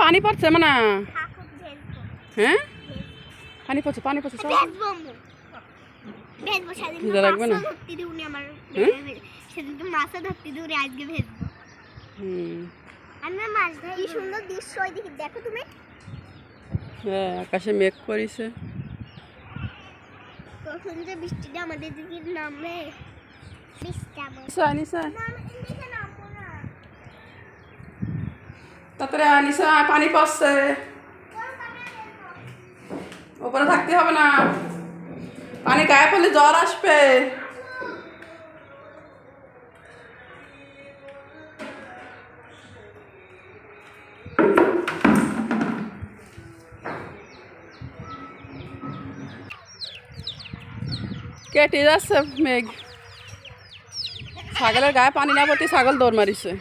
পানি পড়ছে মানে হ্যাঁ পানি পড়ছে সব ভিজা লাগবে না সেদিন তো মাছও ধরতে দূরে আজকে ভেজবো। আমরা মাছ ধরি। কি সুন্দর দৃশ্য ওইদিকে দেখো তুমি। হ্যাঁ আকাশে মেঘ করেছে। কখন যে বৃষ্টিটা আমাদের দিকে নামবে। তারপরে আনিসা পানি পড়ছে ওপরে থাকতে হবে না পানি গায়ে পড়লে জ্বর আসবে। কেটে যাচ্ছে মেঘ ছাগলের গায়ে পানি না পড়তে ছাগল দৌড় মারিছে।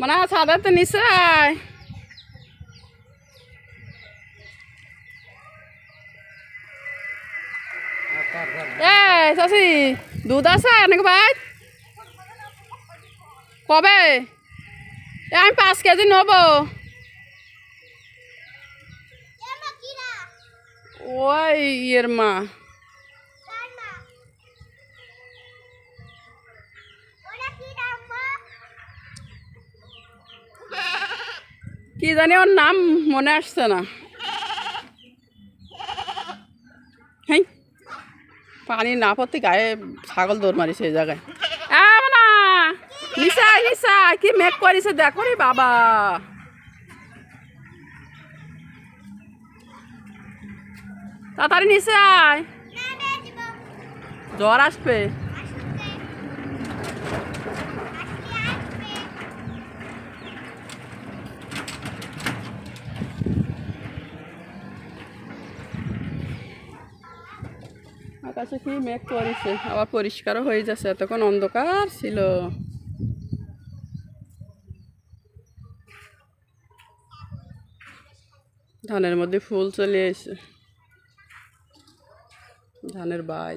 মানে ছাদের তো নিচে আয় চাষি দুধ আছে নাকি ভাই কবে আমি 5 কেজি নেবো। ওই ইয়ের মা কি জানি ওর নাম মনে আসছে না। হ্যাঁ পানি না পড়তে গায়ে ছাগল দৌড় মারিছে এই জায়গায়। না নিশা নিশা কি মেঘ করেছে দেখো রে বাবা। তাড়াতাড়ি নিচে আয় জ্বর আসবে। আকাশে কি মেঘ করেছে আবার পরিষ্কারও হয়ে যাচ্ছে এতক্ষণ অন্ধকার ছিল। ধানের মধ্যে ফুল চলে এসে ধানের বাই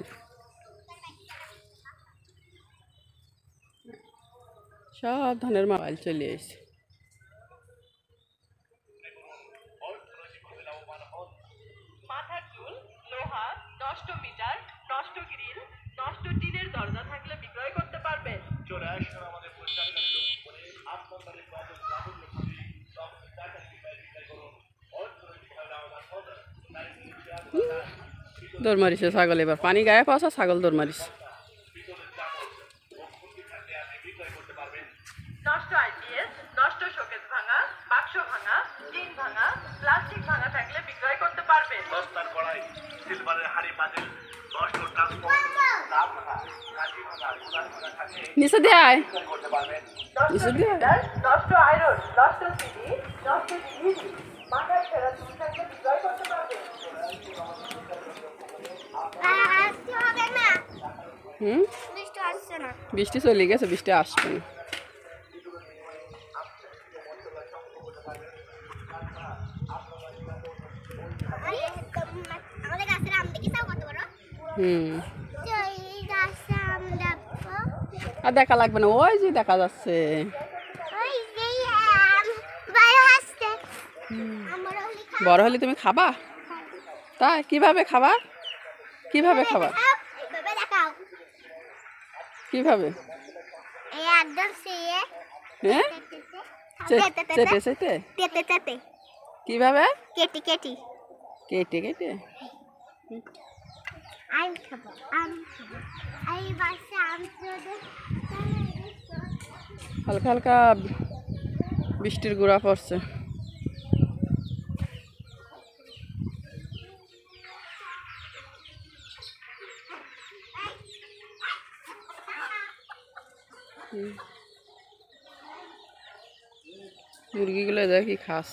সব ধানের মাইল চলে এসে। মাথার চুল লোহা নষ্ট মিটার নষ্ট গ্রিল নষ্ট টিনের দরজা থাকলে বিক্রয় করতে পারবেন। চলে আসুন আমাদের দৌড় মারিছে ছাগল এবার পানি গায়ে পাওয়া ছাগল দৌড় মারিছে। নষ্ট আইপিএস নষ্ট শোকেস ভাঙা বাক্স ভাঙা টিন ভাঙা প্লাস্টিক ভাঙা থাকলে বিক্রয় করতে পারবেন। দস্তার কড়াই সিলভারের হাড়ি পাতিল নষ্ট ট্রান্সপোর্ট দাম ভাঙা কাঠি ভাঙা গুলার ভাঙা থাকে নিচে দেয় করতে পারবেন। নষ্ট মিটার নষ্ট আয়রন নষ্ট সিডি নষ্ট ডিভিডি মাথার ছেঁড়া চুল থাকলে বিক্রয় করতে পারবেন। বৃষ্টি চলে গেছে বৃষ্টি আসবে না। আর দেখা লাগবে না ওই যে দেখা যাচ্ছে। বড় হলে তুমি খাবা তাই কিভাবে খাবা কিভাবে খাবা কিভাবে হ্যাঁ চেটে চেটে কিভাবে কেটে কেটে কেটে কেটে হালকা হালকা বৃষ্টির গুঁড়া পড়ছে। মুরগিগুলো দেখি খাস।